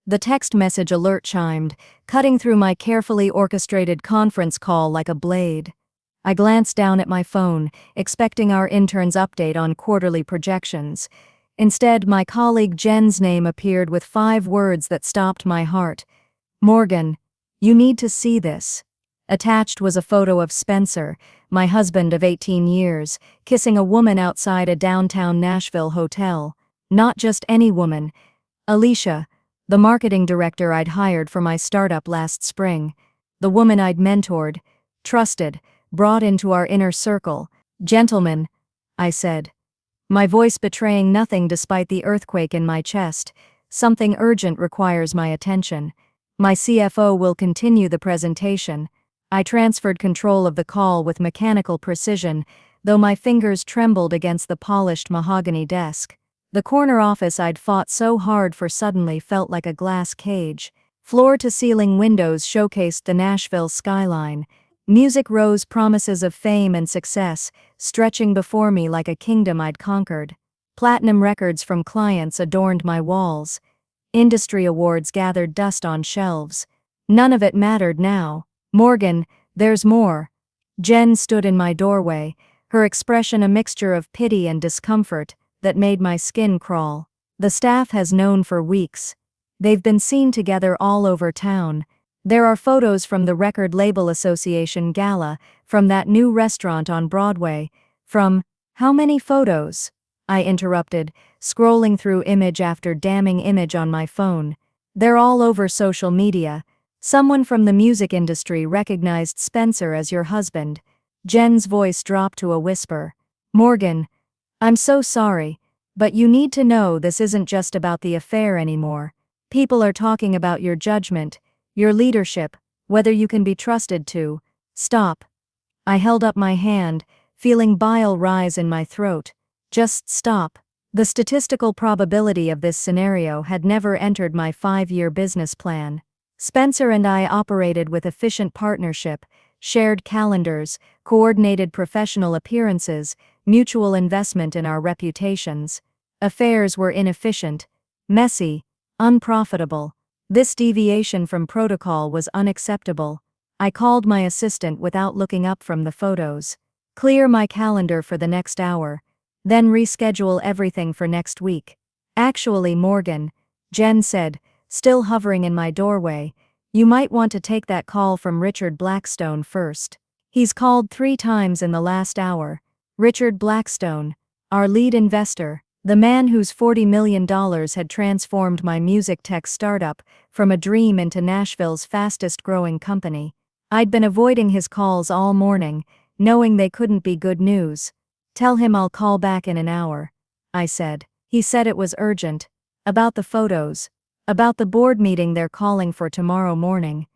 The text message alert chimed, cutting through my carefully orchestrated conference call like a blade. I glanced down at my phone, expecting our intern's update on quarterly projections. Instead, my colleague Jen's name appeared with 5 words that stopped my heart. "Morgan, you need to see this." Attached was a photo of Spencer, my husband of 18 years, kissing a woman outside a downtown Nashville hotel. Not just any woman. Alicia, the marketing director I'd hired for my startup last spring. The woman I'd mentored, trusted, brought into our inner circle. "Gentlemen," I said, my voice betraying nothing despite the earthquake in my chest, "something urgent requires my attention. My CFO will continue the presentation." I transferred control of the call with mechanical precision, though my fingers trembled against the polished mahogany desk. The corner office I'd fought so hard for suddenly felt like a glass cage. Floor-to-ceiling windows showcased the Nashville skyline. Music rose promises of fame and success, stretching before me like a kingdom I'd conquered. Platinum records from clients adorned my walls. Industry awards gathered dust on shelves. None of it mattered now. "Morgan, there's more." Jen stood in my doorway, her expression a mixture of pity and discomfort that made my skin crawl. "The staff has known for weeks. They've been seen together all over town. There are photos from the Record Label Association gala, from that new restaurant on Broadway, from—" "How many photos?" I interrupted, scrolling through image after damning image on my phone. "They're all over social media. Someone from the music industry recognized Spencer as your husband." Jen's voice dropped to a whisper. "Morgan, I'm so sorry, but you need to know this isn't just about the affair anymore. People are talking about your judgment, your leadership, whether you can be trusted to." "Stop." I held up my hand, feeling bile rise in my throat. "Just stop." The statistical probability of this scenario had never entered my 5-year business plan. Spencer and I operated with efficient partnership, shared calendars, coordinated professional appearances, mutual investment in our reputations. Affairs were inefficient, messy, unprofitable. This deviation from protocol was unacceptable. I called my assistant without looking up from the photos. "Clear my calendar for the next hour, then reschedule everything for next week." "Actually, Morgan," Jen said, still hovering in my doorway, "you might want to take that call from Richard Blackstone first. He's called 3 times in the last hour." Richard Blackstone, our lead investor, the man whose $40 million had transformed my music tech startup from a dream into Nashville's fastest-growing company. I'd been avoiding his calls all morning, knowing they couldn't be good news. "Tell him I'll call back in an hour," I said. He said it was urgent. About the photos. About the board meeting they're calling for tomorrow morning.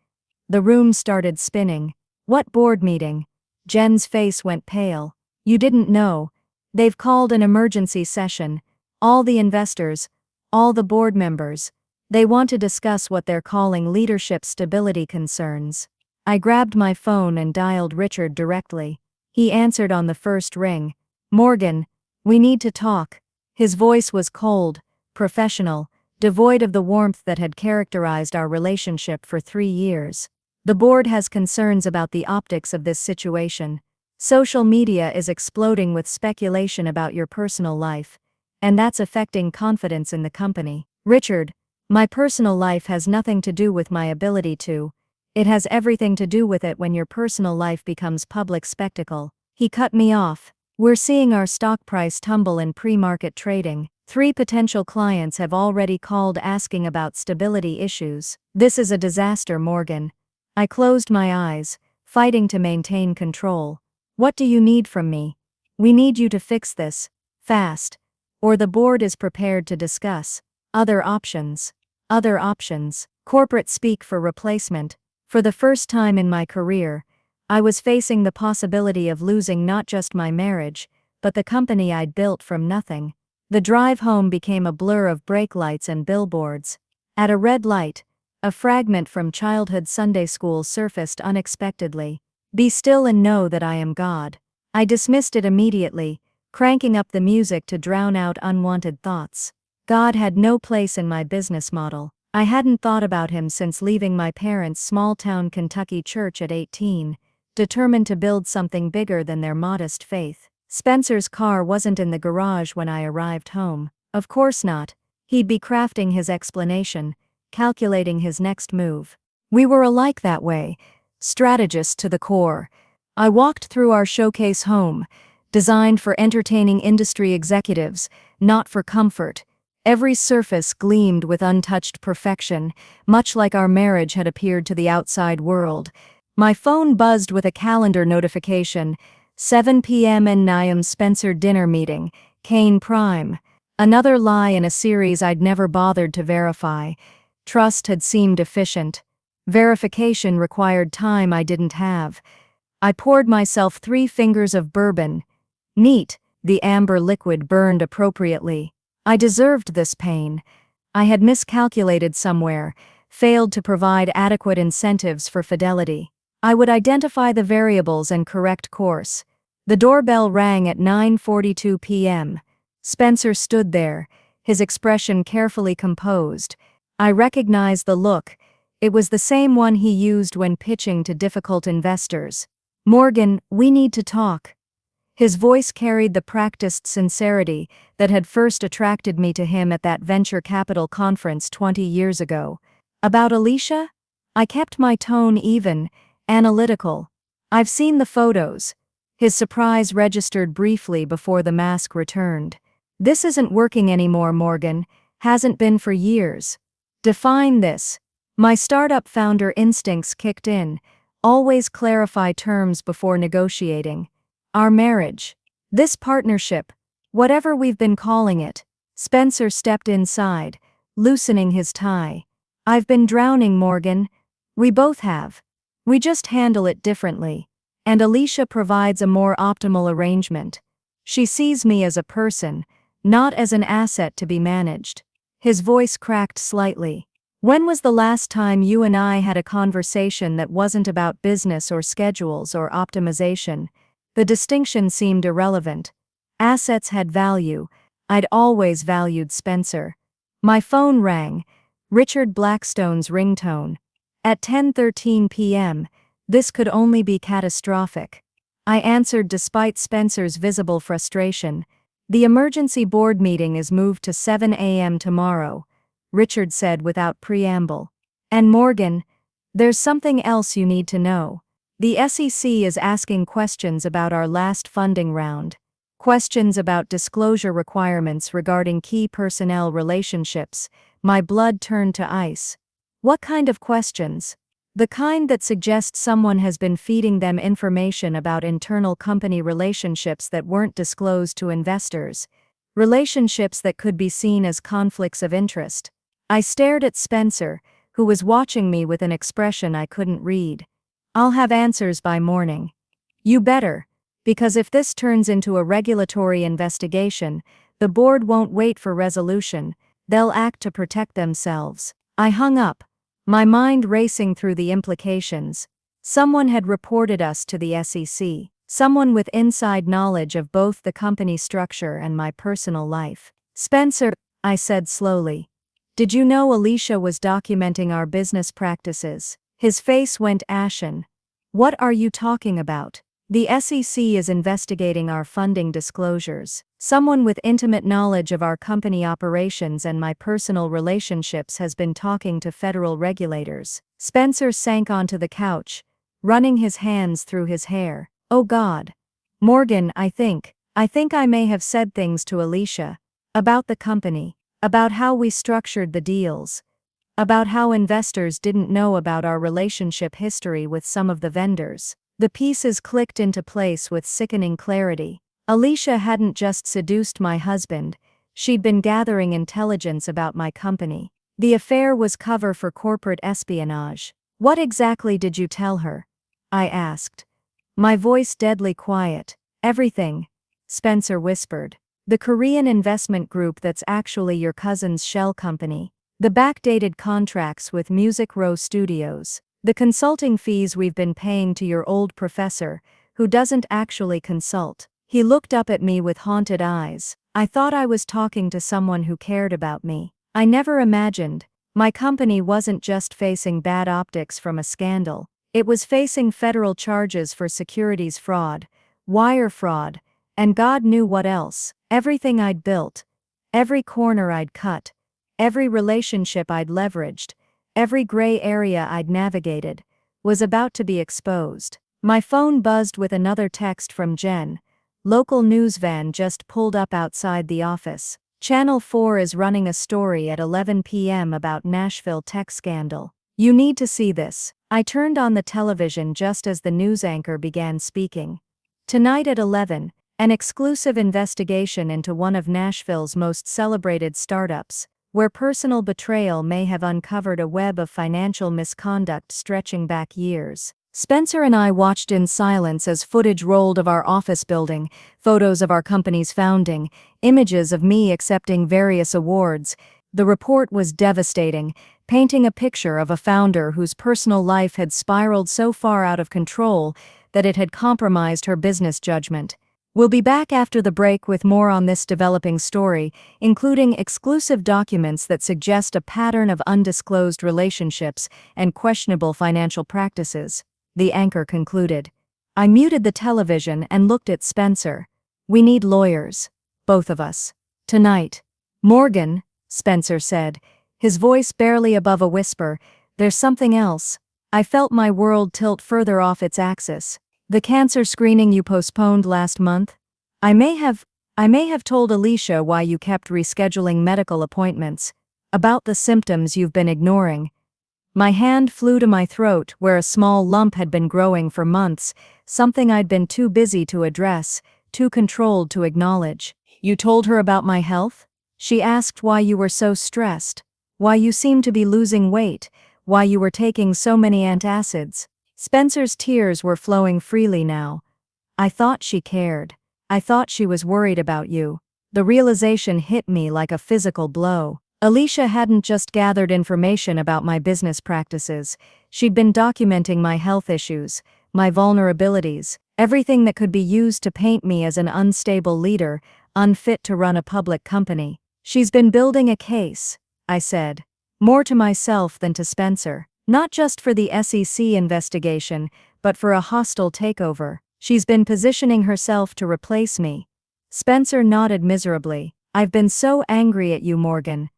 The room started spinning. "What board meeting?" Jen's face went pale. "You didn't know. They've called an emergency session. All the investors, all the board members. They want to discuss what they're calling leadership stability concerns." I grabbed my phone and dialed Richard directly. He answered on the first ring. "Morgan, we need to talk." His voice was cold, professional, devoid of the warmth that had characterized our relationship for 3 years. "The board has concerns about the optics of this situation. Social media is exploding with speculation about your personal life, and that's affecting confidence in the company." "Richard, my personal life has nothing to do with my ability to. It has everything to do with it when your personal life becomes public spectacle." He cut me off. "We're seeing our stock price tumble in pre-market trading. 3 potential clients have already called asking about stability issues. This is a disaster, Morgan." I closed my eyes, fighting to maintain control. "What do you need from me?" "We need you to fix this, fast. Or the board is prepared to discuss other options." Other options. Corporate speak for replacement. For the first time in my career, I was facing the possibility of losing not just my marriage, but the company I'd built from nothing. The drive home became a blur of brake lights and billboards. At a red light, a fragment from childhood Sunday school surfaced unexpectedly. "Be still and know that I am God." I dismissed it immediately, cranking up the music to drown out unwanted thoughts. God had no place in my business model. I hadn't thought about him since leaving my parents' small-town Kentucky church at 18, determined to build something bigger than their modest faith. Spencer's car wasn't in the garage when I arrived home. Of course not. He'd be crafting his explanation, calculating his next move. We were alike that way, strategists to the core. I walked through our showcase home, designed for entertaining industry executives, not for comfort. Every surface gleamed with untouched perfection, much like our marriage had appeared to the outside world. My phone buzzed with a calendar notification. 7 p.m. and Niam Spencer dinner meeting, Kane Prime. Another lie in a series I'd never bothered to verify. Trust had seemed efficient. Verification required time I didn't have. I poured myself 3 fingers of bourbon. Neat, the amber liquid burned appropriately. I deserved this pain. I had miscalculated somewhere, failed to provide adequate incentives for fidelity. I would identify the variables and correct course. The doorbell rang at 9:42 p.m. Spencer stood there, his expression carefully composed. I recognized the look. It was the same one he used when pitching to difficult investors. "Morgan, we need to talk." His voice carried the practiced sincerity that had first attracted me to him at that venture capital conference 20 years ago. "About Alicia?" I kept my tone even, analytical. "I've seen the photos." His surprise registered briefly before the mask returned. "This isn't working anymore, Morgan. Hasn't been for years." "Define this." My startup founder instincts kicked in. Always clarify terms before negotiating. "Our marriage. This partnership. Whatever we've been calling it." Spencer stepped inside, loosening his tie. "I've been drowning, Morgan. We both have. We just handle it differently. And Alicia provides a more optimal arrangement. She sees me as a person, not as an asset to be managed." His voice cracked slightly. "When was the last time you and I had a conversation that wasn't about business or schedules or optimization?" The distinction seemed irrelevant. Assets had value. I'd always valued Spencer. My phone rang. Richard Blackstone's ringtone. At 10:13 p.m., this could only be catastrophic. I answered despite Spencer's visible frustration. "The emergency board meeting is moved to 7 a.m. tomorrow," Richard said without preamble. "And Morgan, there's something else you need to know. The SEC is asking questions about our last funding round. Questions about disclosure requirements regarding key personnel relationships." My blood turned to ice. "What kind of questions?" "The kind that suggests someone has been feeding them information about internal company relationships that weren't disclosed to investors. Relationships that could be seen as conflicts of interest." I stared at Spencer, who was watching me with an expression I couldn't read. "I'll have answers by morning." "You better, because if this turns into a regulatory investigation, the board won't wait for resolution. They'll act to protect themselves." I hung up, my mind racing through the implications. Someone had reported us to the SEC, someone with inside knowledge of both the company structure and my personal life. "Spencer," I said slowly, "did you know Alicia was documenting our business practices?" His face went ashen. "What are you talking about?" "The SEC is investigating our funding disclosures. Someone with intimate knowledge of our company operations and my personal relationships has been talking to federal regulators." Spencer sank onto the couch, running his hands through his hair. "Oh God. Morgan, I think I may have said things to Alicia. About the company. About how we structured the deals. About how investors didn't know about our relationship history with some of the vendors." The pieces clicked into place with sickening clarity. Alicia hadn't just seduced my husband, she'd been gathering intelligence about my company. The affair was cover for corporate espionage. "What exactly did you tell her?" I asked. My voice deadly quiet. "Everything," Spencer whispered. "The Korean investment group that's actually your cousin's shell company. The backdated contracts with Music Row Studios. The consulting fees we've been paying to your old professor, who doesn't actually consult." He looked up at me with haunted eyes. I thought I was talking to someone who cared about me. I never imagined. My company wasn't just facing bad optics from a scandal. It was facing federal charges for securities fraud, wire fraud, and God knew what else. Everything I'd built, every corner I'd cut, every relationship I'd leveraged, every gray area I'd navigated, was about to be exposed. My phone buzzed with another text from Jen. Local news van just pulled up outside the office. Channel 4 is running a story at 11 p.m. about Nashville tech scandal. You need to see this. I turned on the television just as the news anchor began speaking. Tonight at 11, an exclusive investigation into one of Nashville's most celebrated startups, where personal betrayal may have uncovered a web of financial misconduct stretching back years. Spencer and I watched in silence as footage rolled of our office building, photos of our company's founding, images of me accepting various awards. The report was devastating, painting a picture of a founder whose personal life had spiraled so far out of control that it had compromised her business judgment. We'll be back after the break with more on this developing story, including exclusive documents that suggest a pattern of undisclosed relationships and questionable financial practices. The anchor concluded. I muted the television and looked at Spencer. We need lawyers. Both of us. Tonight. Morgan, Spencer said, his voice barely above a whisper, there's something else. I felt my world tilt further off its axis. The cancer screening you postponed last month? I may have told Alicia why you kept rescheduling medical appointments. About the symptoms you've been ignoring. My hand flew to my throat where a small lump had been growing for months, something I'd been too busy to address, too controlled to acknowledge. You told her about my health? She asked why you were so stressed, why you seemed to be losing weight, why you were taking so many antacids. Spencer's tears were flowing freely now. I thought she cared. I thought she was worried about you. The realization hit me like a physical blow. Alicia hadn't just gathered information about my business practices. She'd been documenting my health issues, my vulnerabilities, everything that could be used to paint me as an unstable leader, unfit to run a public company. She's been building a case, I said. More to myself than to Spencer. Not just for the SEC investigation, but for a hostile takeover. She's been positioning herself to replace me. Spencer nodded miserably. I've been so angry at you, Morgan.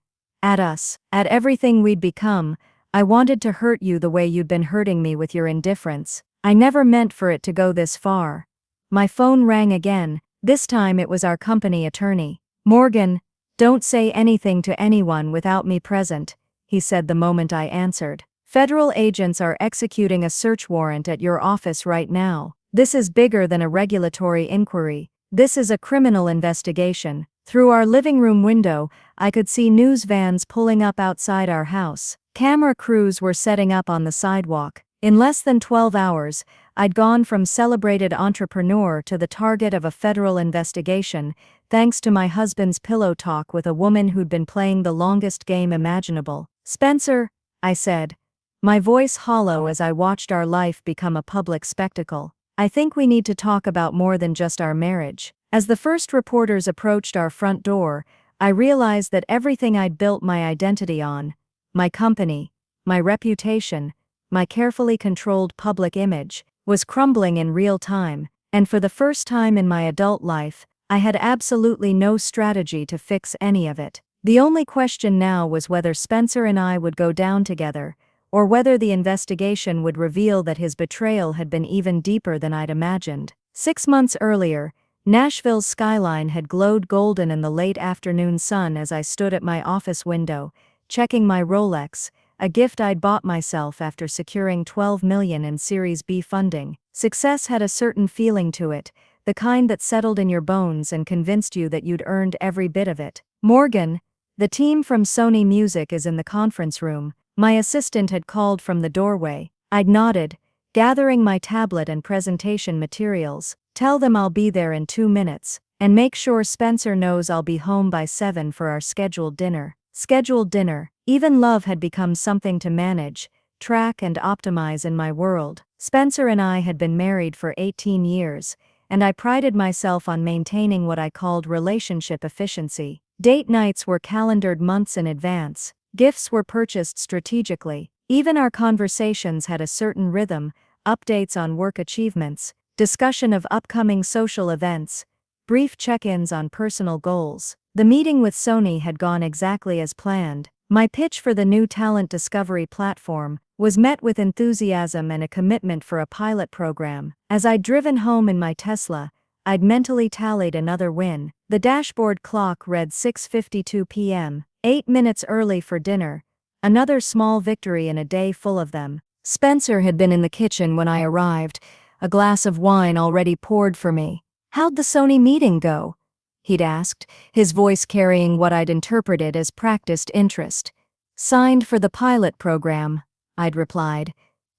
At us, at everything we'd become. I wanted to hurt you the way you'd been hurting me with your indifference. I never meant for it to go this far. My phone rang again. This time it was our company attorney. Morgan, don't say anything to anyone without me present, he said the moment I answered. Federal agents are executing a search warrant at your office right now. This is bigger than a regulatory inquiry. This is a criminal investigation. Through our living room window, I could see news vans pulling up outside our house. Camera crews were setting up on the sidewalk. In less than 12 hours, I'd gone from celebrated entrepreneur to the target of a federal investigation, thanks to my husband's pillow talk with a woman who'd been playing the longest game imaginable. Spencer, I said, my voice hollow as I watched our life become a public spectacle. I think we need to talk about more than just our marriage. As the first reporters approached our front door, I realized that everything I'd built my identity on, my company, my reputation, my carefully controlled public image, was crumbling in real time, and for the first time in my adult life, I had absolutely no strategy to fix any of it. The only question now was whether Spencer and I would go down together, or whether the investigation would reveal that his betrayal had been even deeper than I'd imagined. 6 months earlier, Nashville's skyline had glowed golden in the late afternoon sun as I stood at my office window, checking my Rolex, a gift I'd bought myself after securing $12 million in Series B funding. Success had a certain feeling to it, the kind that settled in your bones and convinced you that you'd earned every bit of it. Morgan, the team from Sony Music is in the conference room. My assistant had called from the doorway. I'd nodded, gathering my tablet and presentation materials. Tell them I'll be there in 2 minutes, and make sure Spencer knows I'll be home by 7 for our scheduled dinner. Scheduled dinner. Even love had become something to manage, track and optimize in my world. Spencer and I had been married for 18 years, and I prided myself on maintaining what I called relationship efficiency. Date nights were calendared months in advance. Gifts were purchased strategically. Even our conversations had a certain rhythm: updates on work achievements, discussion of upcoming social events, brief check-ins on personal goals. The meeting with Sony had gone exactly as planned. My pitch for the new talent discovery platform was met with enthusiasm and a commitment for a pilot program. As I'd driven home in my Tesla, I'd mentally tallied another win. The dashboard clock read 6:52 p.m., 8 minutes early for dinner. Another small victory in a day full of them. Spencer had been in the kitchen when I arrived, a glass of wine already poured for me. "How'd the Sony meeting go?" he'd asked, his voice carrying what I'd interpreted as practiced interest. "Signed for the pilot program," I'd replied,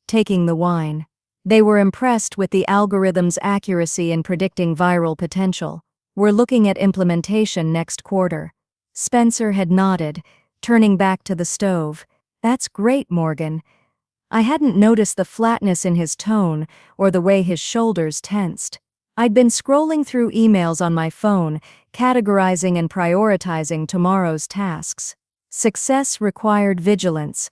taking the wine. "They were impressed with the algorithm's accuracy in predicting viral potential. We're looking at implementation next quarter." Spencer had nodded, turning back to the stove. "That's great, Morgan." I hadn't noticed the flatness in his tone or the way his shoulders tensed. I'd been scrolling through emails on my phone, categorizing and prioritizing tomorrow's tasks. Success required vigilance.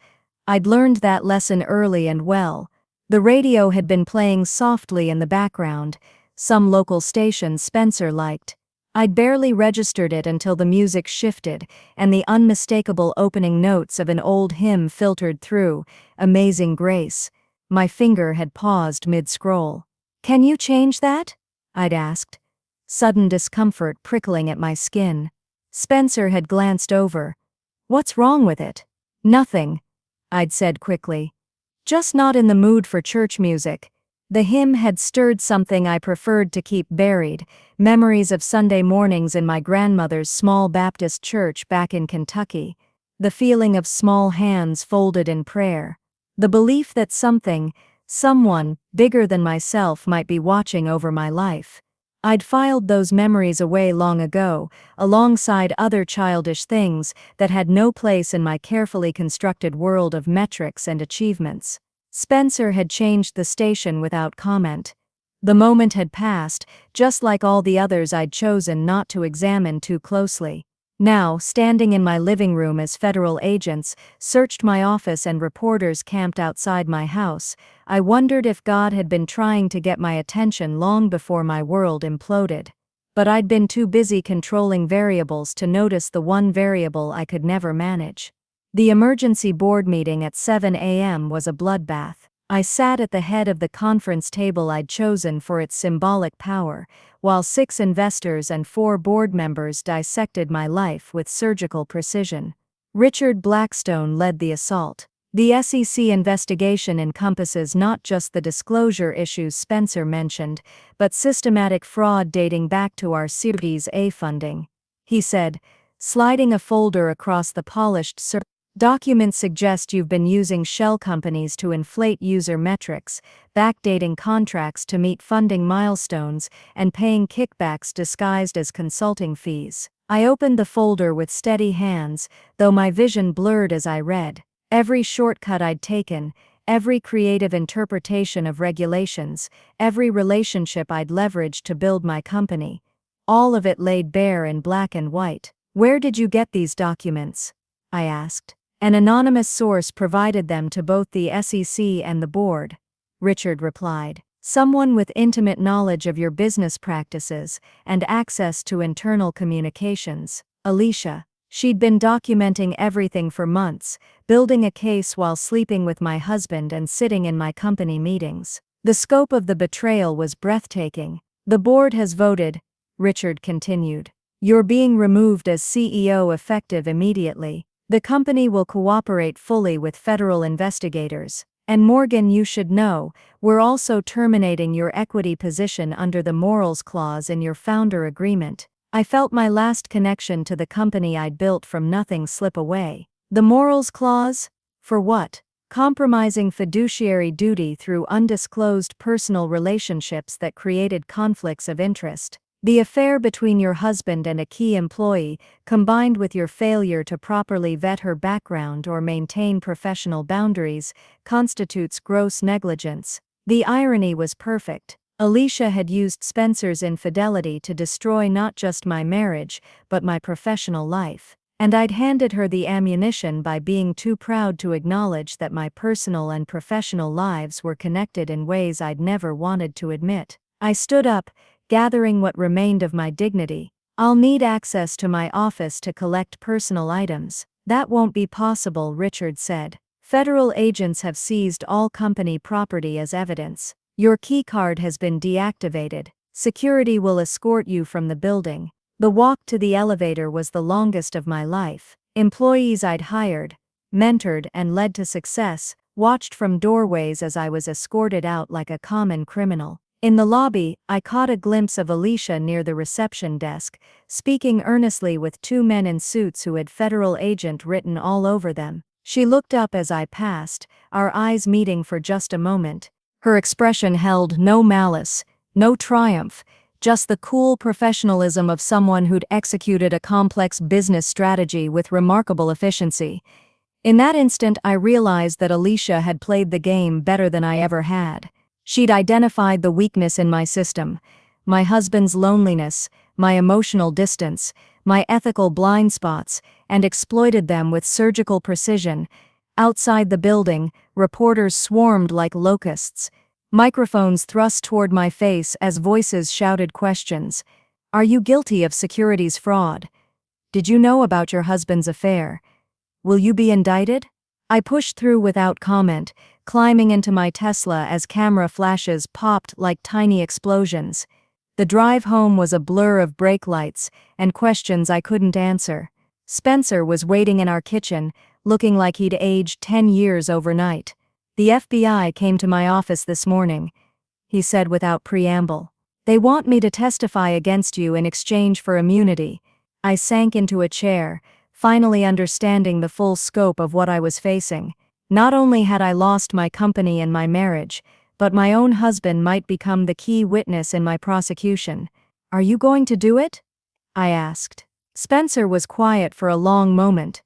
I'd learned that lesson early and well. The radio had been playing softly in the background, some local station Spencer liked. I'd barely registered it until the music shifted and the unmistakable opening notes of an old hymn filtered through, "Amazing Grace." My finger had paused mid-scroll. "Can you change that?" I'd asked, sudden discomfort prickling at my skin. Spencer had glanced over. "What's wrong with it?" "Nothing," I'd said quickly. "Just not in the mood for church music." The hymn had stirred something I preferred to keep buried: memories of Sunday mornings in my grandmother's small Baptist church back in Kentucky. The feeling of small hands folded in prayer. The belief that someone bigger than myself might be watching over my life. I'd filed those memories away long ago, alongside other childish things that had no place in my carefully constructed world of metrics and achievements. Spencer had changed the station without comment. The moment had passed, just like all the others I'd chosen not to examine too closely. Now, standing in my living room as federal agents searched my office and reporters camped outside my house, I wondered if God had been trying to get my attention long before my world imploded. But I'd been too busy controlling variables to notice the one variable I could never manage. The emergency board meeting at 7 a.m. was a bloodbath. I sat at the head of the conference table I'd chosen for its symbolic power, while 6 investors and 4 board members dissected my life with surgical precision. Richard Blackstone led the assault. The SEC investigation encompasses not just the disclosure issues Spencer mentioned, but systematic fraud dating back to our Series A funding, he said, sliding a folder across the polished surface. "Documents suggest you've been using shell companies to inflate user metrics, backdating contracts to meet funding milestones, and paying kickbacks disguised as consulting fees." I opened the folder with steady hands, though my vision blurred as I read. Every shortcut I'd taken, every creative interpretation of regulations, every relationship I'd leveraged to build my company, all of it laid bare in black and white. "Where did you get these documents?" I asked. "An anonymous source provided them to both the SEC and the board," Richard replied. "Someone with intimate knowledge of your business practices and access to internal communications. Alicia. She'd been documenting everything for months, building a case while sleeping with my husband and sitting in my company meetings. The scope of the betrayal was breathtaking. The board has voted," Richard continued. "You're being removed as CEO effective immediately. The company will cooperate fully with federal investigators. And Morgan, you should know, we're also terminating your equity position under the morals clause in your founder agreement." I felt my last connection to the company I'd built from nothing slip away. The morals clause? For what? Compromising fiduciary duty through undisclosed personal relationships that created conflicts of interest. The affair between your husband and a key employee, combined with your failure to properly vet her background or maintain professional boundaries, constitutes gross negligence. The irony was perfect. Alicia had used Spencer's infidelity to destroy not just my marriage, but my professional life. And I'd handed her the ammunition by being too proud to acknowledge that my personal and professional lives were connected in ways I'd never wanted to admit. I stood up, gathering what remained of my dignity. I'll need access to my office to collect personal items. That won't be possible, Richard said. Federal agents have seized all company property as evidence. Your keycard has been deactivated. Security will escort you from the building. The walk to the elevator was the longest of my life. Employees I'd hired, mentored, and led to success watched from doorways as I was escorted out like a common criminal. In the lobby, I caught a glimpse of Alicia near the reception desk, speaking earnestly with two men in suits who had federal agent written all over them. She looked up as I passed, our eyes meeting for just a moment. Her expression held no malice, no triumph, just the cool professionalism of someone who'd executed a complex business strategy with remarkable efficiency. In that instant, I realized that Alicia had played the game better than I ever had. She'd identified the weakness in my system, my husband's loneliness, my emotional distance, my ethical blind spots, and exploited them with surgical precision. Outside the building, reporters swarmed like locusts. Microphones thrust toward my face as voices shouted questions. Are you guilty of securities fraud? Did you know about your husband's affair? Will you be indicted? I pushed through without comment, climbing into my Tesla as camera flashes popped like tiny explosions. The drive home was a blur of brake lights and questions I couldn't answer. Spencer was waiting in our kitchen, looking like he'd aged 10 years overnight. The FBI came to my office this morning, he said without preamble. They want me to testify against you in exchange for immunity. I sank into a chair, finally understanding the full scope of what I was facing. Not only had I lost my company and my marriage, but my own husband might become the key witness in my prosecution. Are you going to do it? I asked. Spencer was quiet for a long moment.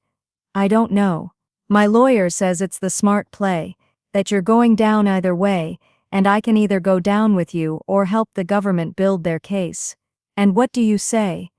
I don't know. My lawyer says it's the smart play, that you're going down either way, and I can either go down with you or help the government build their case. And what do you say?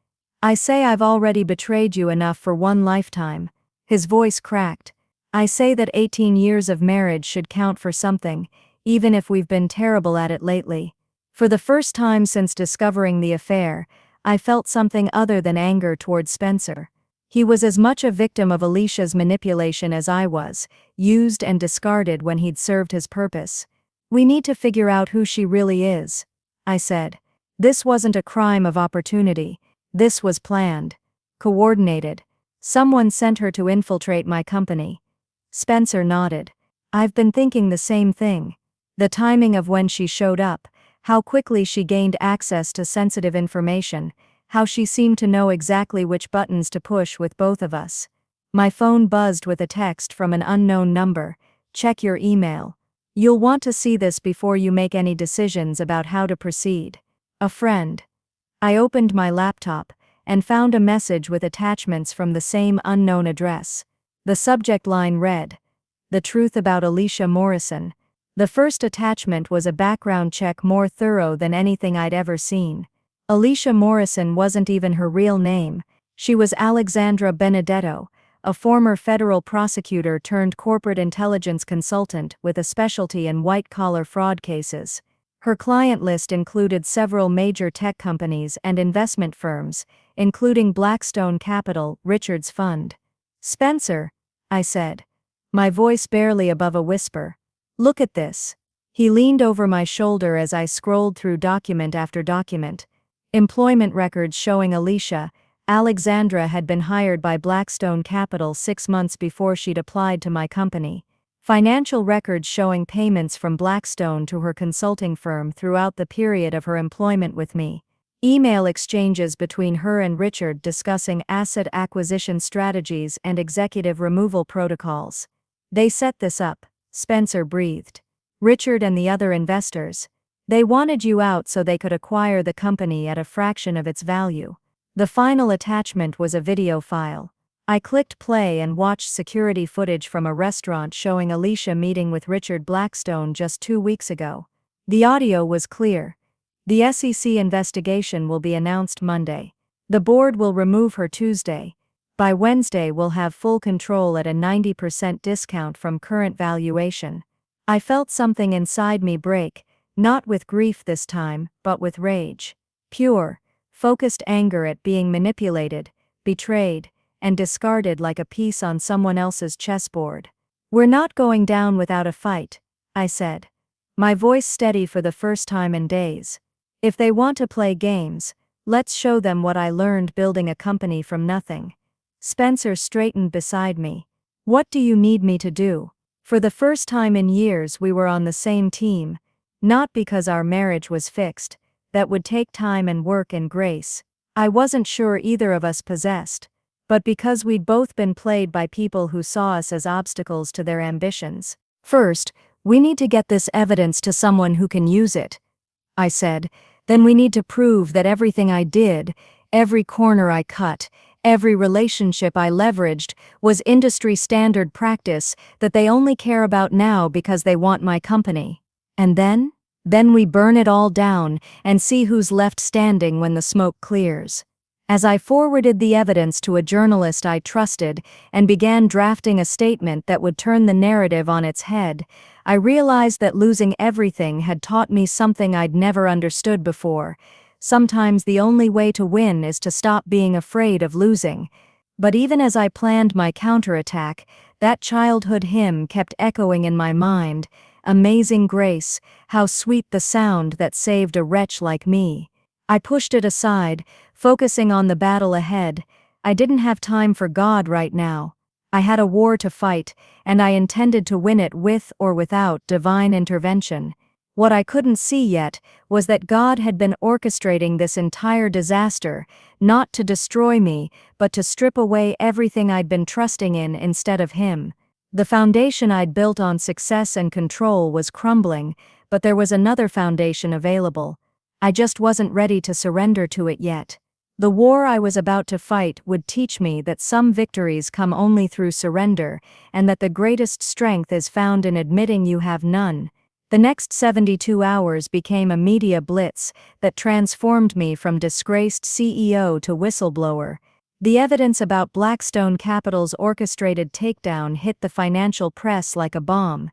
I say I've already betrayed you enough for one lifetime. His voice cracked. I say that 18 years of marriage should count for something, even if we've been terrible at it lately. For the first time since discovering the affair, I felt something other than anger toward Spencer. He was as much a victim of Alicia's manipulation as I was, used and discarded when he'd served his purpose. We need to figure out who she really is, I said. This wasn't a crime of opportunity. This was planned, coordinated. Someone sent her to infiltrate my company. Spencer nodded. I've been thinking the same thing. The timing of when she showed up, how quickly she gained access to sensitive information, how she seemed to know exactly which buttons to push with both of us. My phone buzzed with a text from an unknown number. Check your email. You'll want to see this before you make any decisions about how to proceed. A friend. I opened my laptop and found a message with attachments from the same unknown address. The subject line read, "The truth about Alicia Morrison." The first attachment was a background check more thorough than anything I'd ever seen. Alicia Morrison wasn't even her real name. She was Alexandra Benedetto, a former federal prosecutor turned corporate intelligence consultant with a specialty in white-collar fraud cases. Her client list included several major tech companies and investment firms, including Blackstone Capital, Richard's fund. "Spencer," I said, my voice barely above a whisper. "Look at this." He leaned over my shoulder as I scrolled through document after document. Employment records showing Alicia, Alexandra had been hired by Blackstone Capital 6 months before she'd applied to my company. Financial records showing payments from Blackstone to her consulting firm throughout the period of her employment with me. Email exchanges between her and Richard discussing asset acquisition strategies and executive removal protocols. "They set this up," Spencer breathed. "Richard and the other investors. They wanted you out so they could acquire the company at a fraction of its value." The final attachment was a video file. I clicked play and watched security footage from a restaurant showing Alicia meeting with Richard Blackstone just 2 weeks ago. The audio was clear. The SEC investigation will be announced Monday. The board will remove her Tuesday. By Wednesday we'll have full control at a 90% discount from current valuation. I felt something inside me break, not with grief this time, but with rage. Pure, focused anger at being manipulated, betrayed, and discarded like a piece on someone else's chessboard. "We're not going down without a fight," I said, my voice steady for the first time in days. "If they want to play games, let's show them what I learned building a company from nothing." Spencer straightened beside me. "What do you need me to do?" For the first time in years we were on the same team, not because our marriage was fixed, that would take time and work and grace I wasn't sure either of us possessed, but because we'd both been played by people who saw us as obstacles to their ambitions. "First, we need to get this evidence to someone who can use it," I said. "Then we need to prove that everything I did, every corner I cut, every relationship I leveraged, was industry standard practice that they only care about now because they want my company. And then? Then we burn it all down and see who's left standing when the smoke clears." As I forwarded the evidence to a journalist I trusted and began drafting a statement that would turn the narrative on its head, I realized that losing everything had taught me something I'd never understood before. Sometimes the only way to win is to stop being afraid of losing. But even as I planned my counterattack, that childhood hymn kept echoing in my mind, "Amazing Grace, how sweet the sound that saved a wretch like me." I pushed it aside, focusing on the battle ahead. I didn't have time for God right now. I had a war to fight, and I intended to win it with or without divine intervention. What I couldn't see yet was that God had been orchestrating this entire disaster, not to destroy me, but to strip away everything I'd been trusting in instead of Him. The foundation I'd built on success and control was crumbling, but there was another foundation available. I just wasn't ready to surrender to it yet. The war I was about to fight would teach me that some victories come only through surrender, and that the greatest strength is found in admitting you have none. The next 72 hours became a media blitz that transformed me from disgraced CEO to whistleblower. The evidence about Blackstone Capital's orchestrated takedown hit the financial press like a bomb.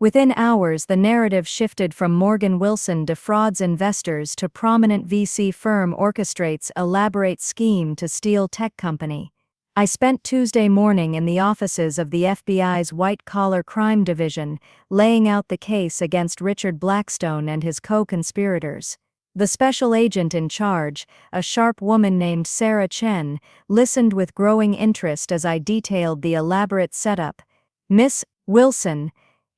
Within hours, the narrative shifted from Morgan Wilson defrauds investors to prominent VC firm orchestrates elaborate scheme to steal tech company. I spent Tuesday morning in the offices of the FBI's white-collar crime division, laying out the case against Richard Blackstone and his co-conspirators. The special agent in charge, a sharp woman named Sarah Chen, listened with growing interest as I detailed the elaborate setup. "Miss Wilson,"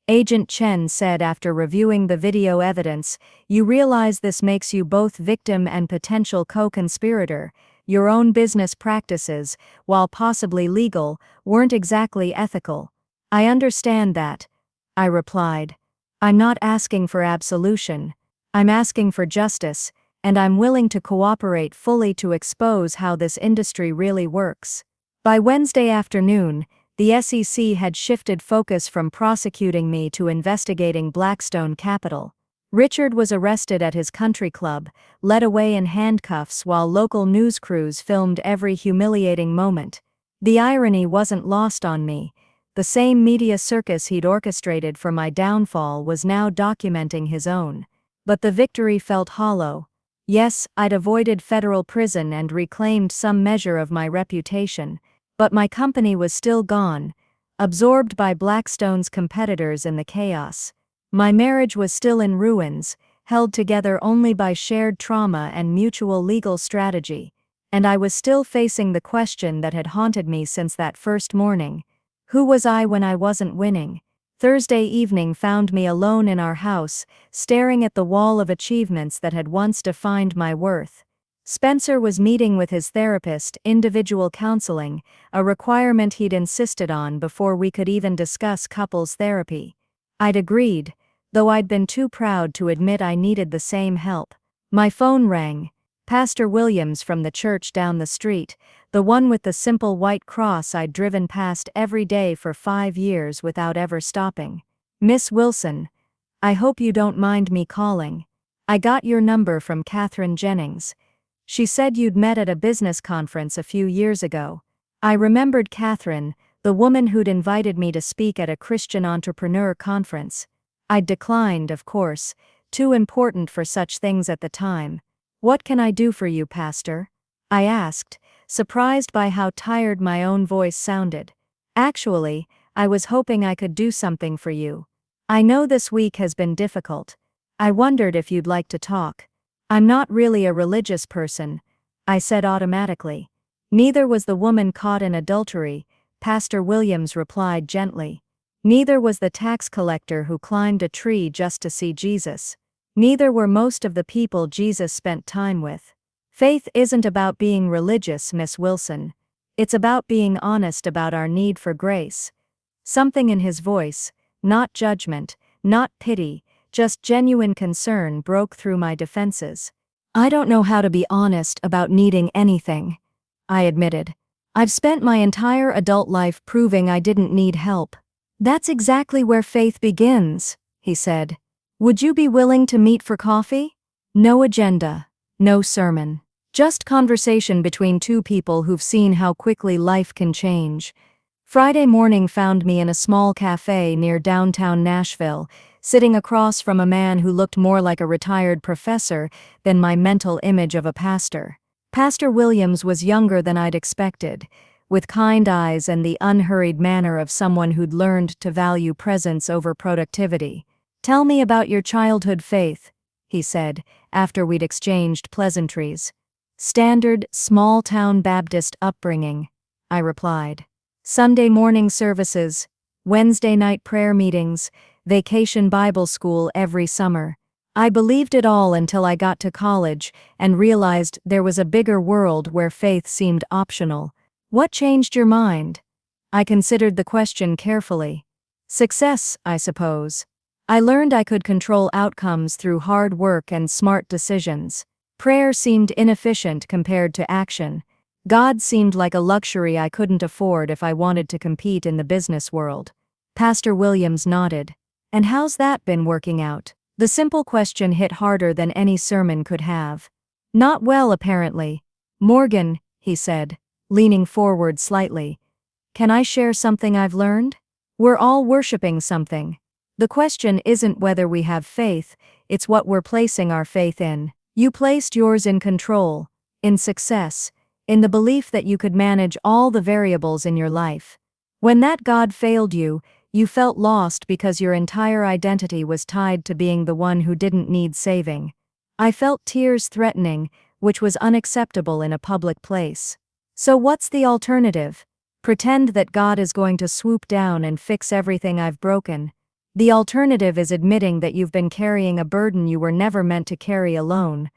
Agent Chen said after reviewing the video evidence, "you realize this makes you both victim and potential co-conspirator. Your own business practices, while possibly legal, weren't exactly ethical." "I understand that," I replied. "I'm not asking for absolution. I'm asking for justice, and I'm willing to cooperate fully to expose how this industry really works." By Wednesday afternoon, the SEC had shifted focus from prosecuting me to investigating Blackstone Capital. Richard was arrested at his country club, led away in handcuffs while local news crews filmed every humiliating moment. The irony wasn't lost on me. The same media circus he'd orchestrated for my downfall was now documenting his own. But the victory felt hollow. Yes, I'd avoided federal prison and reclaimed some measure of my reputation, but my company was still gone, absorbed by Blackstone's competitors in the chaos. My marriage was still in ruins, held together only by shared trauma and mutual legal strategy, and I was still facing the question that had haunted me since that first morning. Who was I when I wasn't winning? Thursday evening found me alone in our house, staring at the wall of achievements that had once defined my worth. Spencer was meeting with his therapist, individual counseling, a requirement he'd insisted on before we could even discuss couples therapy. I'd agreed, though I'd been too proud to admit I needed the same help. My phone rang. Pastor Williams from the church down the street, the one with the simple white cross I'd driven past every day for 5 years without ever stopping. "Miss Wilson, I hope you don't mind me calling. I got your number from Catherine Jennings. She said you'd met at a business conference a few years ago. I remembered Catherine, the woman who'd invited me to speak at a Christian entrepreneur conference. I'd declined, of course, too important for such things at the time. "What can I do for you, Pastor?" I asked, surprised by how tired my own voice sounded. "Actually, I was hoping I could do something for you. I know this week has been difficult. I wondered if you'd like to talk." "I'm not really a religious person," I said automatically. "Neither was the woman caught in adultery," Pastor Williams replied gently. "Neither was the tax collector who climbed a tree just to see Jesus. Neither were most of the people Jesus spent time with. Faith isn't about being religious, Miss Wilson. It's about being honest about our need for grace." Something in his voice, not judgment, not pity, just genuine concern, broke through my defenses. "I don't know how to be honest about needing anything," I admitted. "I've spent my entire adult life proving I didn't need help." "That's exactly where faith begins," he said. "Would you be willing to meet for coffee?" No agenda, no sermon. Just conversation between two people who've seen how quickly life can change. Friday morning found me in a small cafe near downtown Nashville, sitting across from a man who looked more like a retired professor than my mental image of a pastor. Pastor Williams was younger than I'd expected, with kind eyes and the unhurried manner of someone who'd learned to value presence over productivity. "Tell me about your childhood faith," he said, after we'd exchanged pleasantries. "Standard, small-town Baptist upbringing," I replied. "Sunday morning services, Wednesday night prayer meetings, vacation Bible school every summer. I believed it all until I got to college and realized there was a bigger world where faith seemed optional." "What changed your mind?" I considered the question carefully. "Success, I suppose. I learned I could control outcomes through hard work and smart decisions. Prayer seemed inefficient compared to action. God seemed like a luxury I couldn't afford if I wanted to compete in the business world." Pastor Williams nodded. "And how's that been working out?" The simple question hit harder than any sermon could have. "Not well, apparently." "Morgan," he said, leaning forward slightly, "can I share something I've learned? We're all worshiping something. The question isn't whether we have faith, it's what we're placing our faith in. You placed yours in control, in success, in the belief that you could manage all the variables in your life. When that God failed you, you felt lost because your entire identity was tied to being the one who didn't need saving. I felt tears threatening, which was unacceptable in a public place. So what's the alternative? Pretend that God is going to swoop down and fix everything I've broken? The alternative is admitting that you've been carrying a burden you were never meant to carry alone,"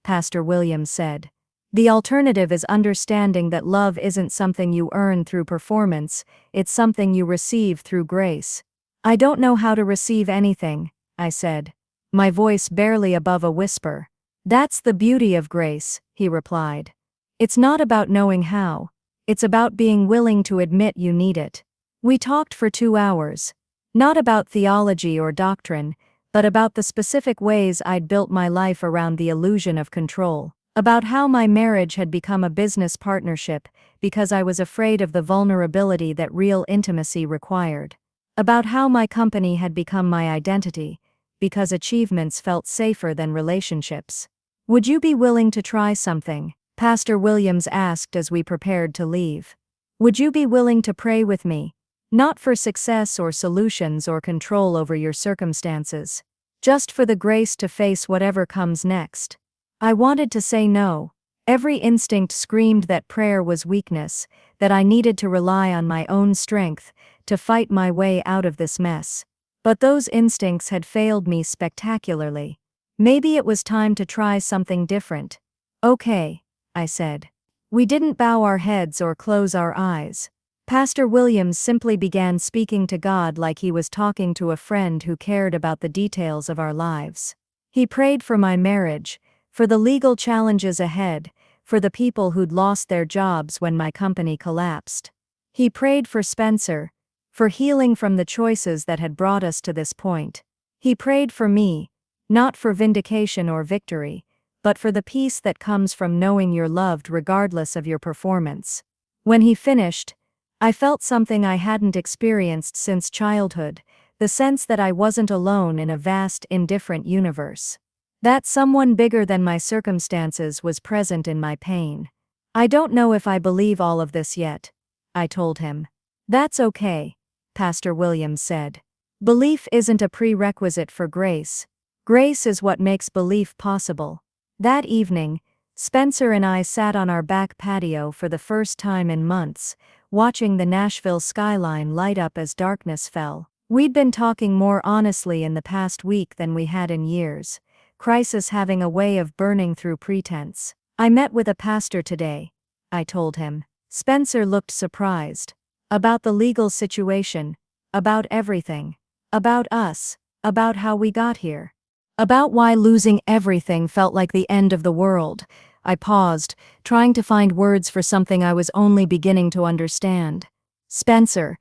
Pastor Williams said. "The alternative is understanding that love isn't something you earn through performance, it's something you receive through grace." "I don't know how to receive anything," I said, my voice barely above a whisper. "That's the beauty of grace," he replied. "It's not about knowing how. It's about being willing to admit you need it." We talked for 2 hours. Not about theology or doctrine, but about the specific ways I'd built my life around the illusion of control. About how my marriage had become a business partnership because I was afraid of the vulnerability that real intimacy required. About how my company had become my identity because achievements felt safer than relationships. "Would you be willing to try something?" Pastor Williams asked as we prepared to leave. "Would you be willing to pray with me? Not for success or solutions or control over your circumstances. Just for the grace to face whatever comes next." I wanted to say no. Every instinct screamed that prayer was weakness, that I needed to rely on my own strength to fight my way out of this mess. But those instincts had failed me spectacularly. Maybe it was time to try something different. "Okay," I said. We didn't bow our heads or close our eyes. Pastor Williams simply began speaking to God like he was talking to a friend who cared about the details of our lives. He prayed for my marriage, for the legal challenges ahead, for the people who'd lost their jobs when my company collapsed. He prayed for Spencer, for healing from the choices that had brought us to this point. He prayed for me, not for vindication or victory, but for the peace that comes from knowing you're loved regardless of your performance. When he finished, I felt something I hadn't experienced since childhood, the sense that I wasn't alone in a vast, indifferent universe. That someone bigger than my circumstances was present in my pain. I don't know if I believe all of this yet, I told him. That's okay, Pastor Williams said. Belief isn't a prerequisite for grace. Grace is what makes belief possible. That evening, Spencer and I sat on our back patio for the first time in months, watching the Nashville skyline light up as darkness fell. We'd been talking more honestly in the past week than we had in years, crisis having a way of burning through pretense. I met with a pastor today, I told him. Spencer looked surprised. About the legal situation, about everything, about us, about how we got here. About why losing everything felt like the end of the world. I paused, trying to find words for something I was only beginning to understand. Spencer,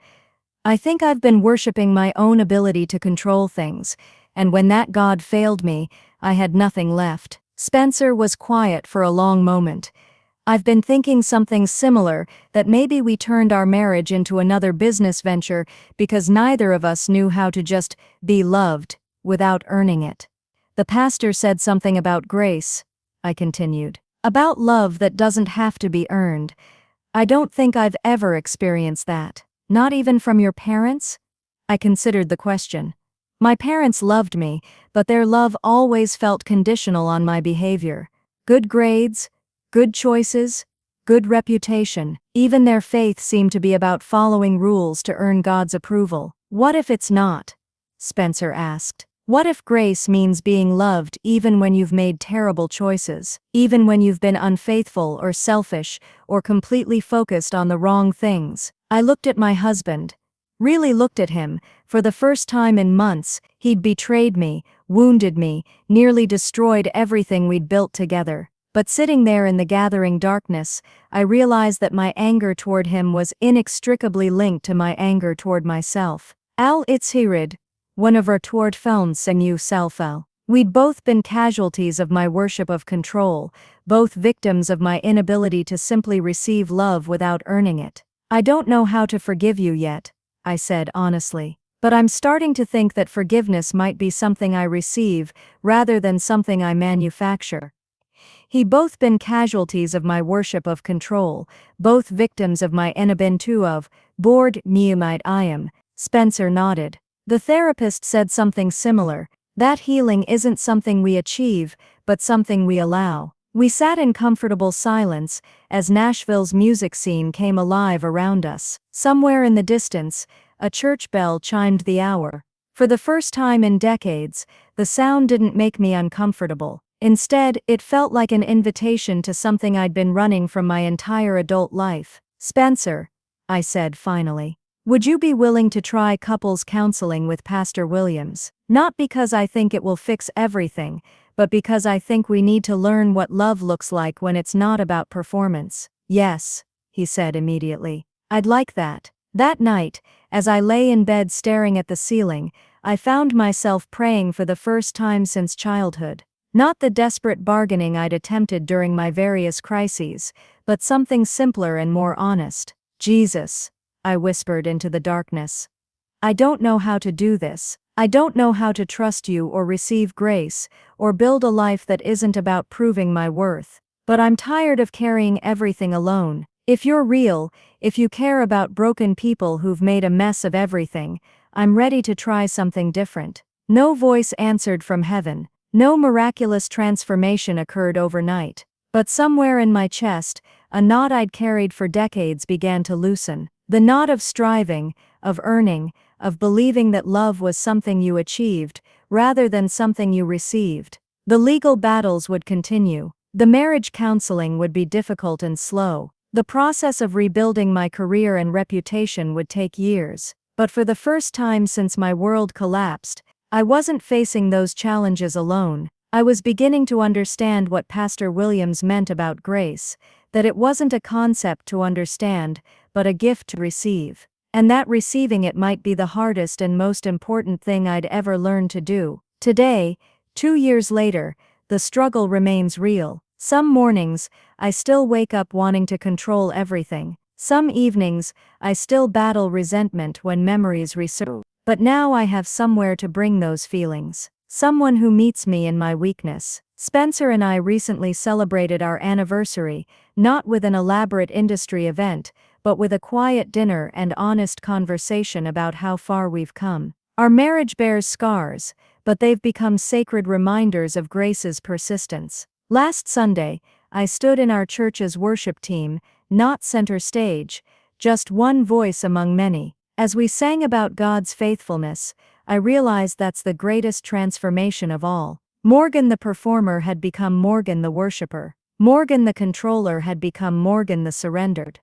I think I've been worshipping my own ability to control things, and when that God failed me, I had nothing left. Spencer was quiet for a long moment. I've been thinking something similar, that maybe we turned our marriage into another business venture because neither of us knew how to just be loved without earning it. The pastor said something about grace, I continued. About love that doesn't have to be earned. I don't think I've ever experienced that. Not even from your parents? I considered the question. My parents loved me, but their love always felt conditional on my behavior. Good grades, good choices, good reputation. Even their faith seemed to be about following rules to earn God's approval. What if it's not? Spencer asked. What if grace means being loved even when you've made terrible choices, even when you've been unfaithful or selfish or completely focused on the wrong things? I looked at my husband. Really looked at him. For the first time in months, he'd betrayed me, wounded me, nearly destroyed everything we'd built together. But sitting there in the gathering darkness, I realized that my anger toward him was inextricably linked to my anger toward myself. Al Itzhirid, one of our toward films Senyu Salfel. We'd both been casualties of my worship of control, both victims of my inability to simply receive love without earning it. I don't know how to forgive you yet, I said honestly. But I'm starting to think that forgiveness might be something I receive, rather than something I manufacture. He both been casualties of my worship of control, both victims of my inability of, bored Nehemite I am, Spencer nodded. The therapist said something similar, that healing isn't something we achieve, but something we allow. We sat in comfortable silence, as Nashville's music scene came alive around us. Somewhere in the distance, a church bell chimed the hour. For the first time in decades, the sound didn't make me uncomfortable. Instead, it felt like an invitation to something I'd been running from my entire adult life. Spencer, I said finally. Would you be willing to try couples counseling with Pastor Williams? Not because I think it will fix everything, but because I think we need to learn what love looks like when it's not about performance. Yes, he said immediately. I'd like that. That night, as I lay in bed staring at the ceiling, I found myself praying for the first time since childhood. Not the desperate bargaining I'd attempted during my various crises, but something simpler and more honest. Jesus, I whispered into the darkness. I don't know how to do this. I don't know how to trust you or receive grace, or build a life that isn't about proving my worth. But I'm tired of carrying everything alone. If you're real, if you care about broken people who've made a mess of everything, I'm ready to try something different. No voice answered from heaven. No miraculous transformation occurred overnight. But somewhere in my chest, a knot I'd carried for decades began to loosen. The knot of striving, of earning, of believing that love was something you achieved, rather than something you received. The legal battles would continue. The marriage counseling would be difficult and slow. The process of rebuilding my career and reputation would take years. But for the first time since my world collapsed, I wasn't facing those challenges alone. I was beginning to understand what Pastor Williams meant about grace, that it wasn't a concept to understand, but a gift to receive. And that receiving it might be the hardest and most important thing I'd ever learned to do. Today, 2 years later, the struggle remains real. Some mornings, I still wake up wanting to control everything. Some evenings, I still battle resentment when memories resurface. But now I have somewhere to bring those feelings. Someone who meets me in my weakness. Spencer and I recently celebrated our anniversary, not with an elaborate industry event, but with a quiet dinner and honest conversation about how far we've come. Our marriage bears scars, but they've become sacred reminders of grace's persistence. Last Sunday, I stood in our church's worship team, not center stage, just one voice among many. As we sang about God's faithfulness, I realized that's the greatest transformation of all. Morgan the performer had become Morgan the worshiper. Morgan the controller had become Morgan the surrendered.